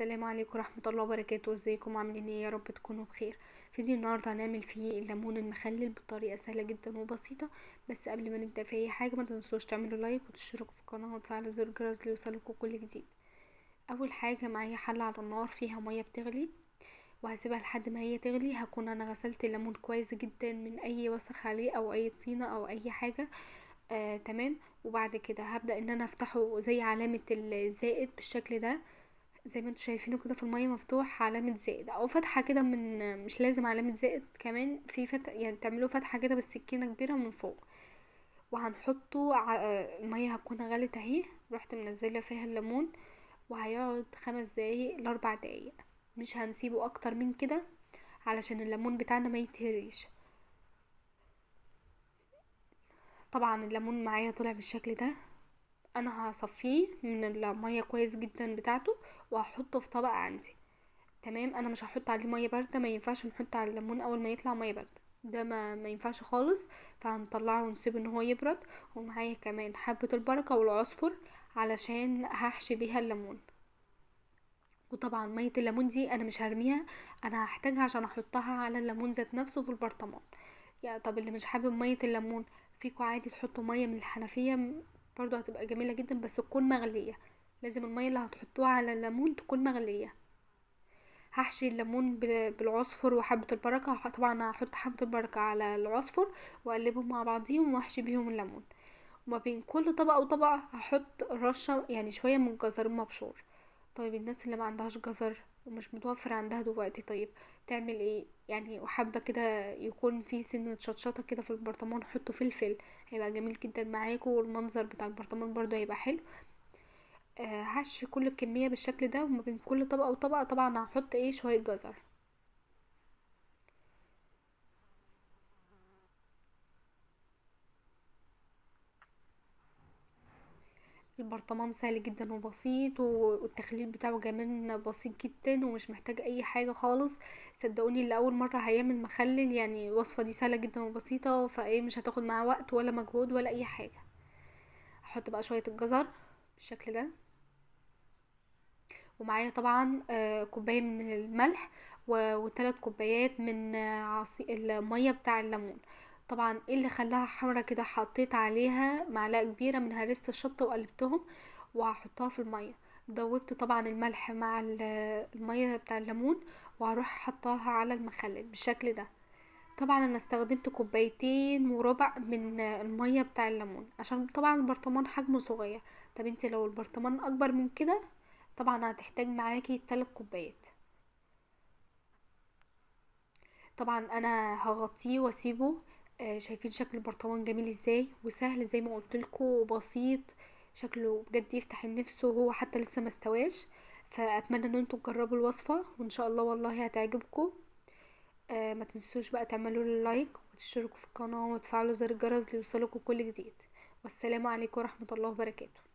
السلام عليكم ورحمة الله وبركاته. ازيكم عاملين ايه؟ يا رب تكونوا بخير. فيديو النهارده هنعمل فيه الليمون المخلل بطريقة سهلة جدا وبسيطة. بس قبل ما نبدأ في اي حاجة ما تنسوش تعملوا لايك وتشتركوا في القناة وتفعلوا زر الجرس ليوصلكوا كل جديد. اول حاجة معايا حلة على النار فيها مية بتغلي، وهسيبها لحد ما هي تغلي. هكون انا غسلت الليمون كويس جدا من اي وسخ عليه او اي طينة او اي حاجة. تمام. وبعد كده هبدأ ان انا افتحه زي علامة الزائد بالشكل ده، زي ما انتوا شايفينه كده في المية مفتوح علامة زائد او فتحة كده، من مش لازم علامة زائد كمان، في فتح يعني تعملوا فتحة كده بالسكينة كبيرة من فوق. وهنحطه المية هتكون غلت اهي، رحت منزلة فيها الليمون، وهيقعد 5 دقايق ل4 دقايق. مش هنسيبه اكتر من كده علشان الليمون بتاعنا ما يتهريش. طبعا الليمون معايا طلع بالشكل ده. انا هصفيه من المية كويس جدا بتاعته، وهحطه في طبق عندي. تمام. انا مش هحط عليه ميه بارده، ما ينفعش نحط على الليمون اول ما يطلع ميه بارده، ده ما ينفعش خالص. فهنطلعه ونسيبه ان هو يبرد. ومعايا كمان حبه البركه والعصفر علشان هحشي بيها الليمون. وطبعا ميه الليمون دي انا مش هرميها، انا هحتاجها عشان احطها على الليمون ذات نفسه في البرطمان. يا طب اللي مش حابب ميه الليمون، فيكوا عادي تحطوا ميه من الحنفيه، برضو هتبقى جميله جدا بس تكون مغليه. لازم الميه اللي هتحطوها على الليمون تكون مغليه. هحشي الليمون بالعصفر وحبة البركة. طبعا هحط حبة البركة على العصفر واقلبهم مع بعضيهم واحشي بيهم الليمون. وما بين كل طبقة وطبقة هحط رشة يعني شوية من الجزر المبشور. طيب الناس اللي ما عندهاش جزر ومش متوفر عندها دلوقتي، طيب تعمل ايه يعني؟ وحابة كده يكون في سنة شطشطة كده في البرطمان، حطوا فلفل، هيبقى جميل جدا معاكم، والمنظر بتاع البرطمان برضو هيبقى حلو. هحشي كل الكمية بالشكل ده، وما بين كل طبقة وطبقة طبعا هحط ايه شوية جزر. البرطمان سهل جدا وبسيط، والتخليل بتاعه كمان بسيط جدا ومش محتاج اي حاجة خالص. صدقوني اللي اول مرة هيعمل مخلل، يعني الوصفة دي سهلة جدا وبسيطة، فايه مش هتاخد معاه وقت ولا مجهود ولا اي حاجة. هحط بقى شوية الجزر بالشكل ده. ومعايا طبعا كوباية من الملح، و3 كوبايات من المية بتاع الليمون. طبعا ايه اللي خلاها حمرا كده؟ حطيت عليها معلقة كبيرة من هريسة الشطة وقلبتهم وهحطها في المية. دوبت طبعا الملح مع المية بتاع الليمون، وهروح حطاها على المخلل بالشكل ده. طبعا انا استخدمت 2.25 كوباية من المية بتاع الليمون عشان طبعا البرطمان حجمه صغير. طب انت لو البرطمان اكبر من كده طبعا هتحتاج معاكي 3 كوبايات. طبعا انا هغطيه واسيبه. شايفين شكل البرطمان جميل ازاي وسهل زي ما قلتلكوا وبسيط. شكله بجد يفتح النفس، وهو حتى لسه مستواش. فاتمنى ان انتوا تجربوا الوصفة وان شاء الله والله هتعجبكم. ما تنسوش بقى تعملوا لي لايك وتشتركوا في القناة وتفعلوا زر الجرس ليوصلكوا كل جديد. والسلام عليكم ورحمة الله وبركاته.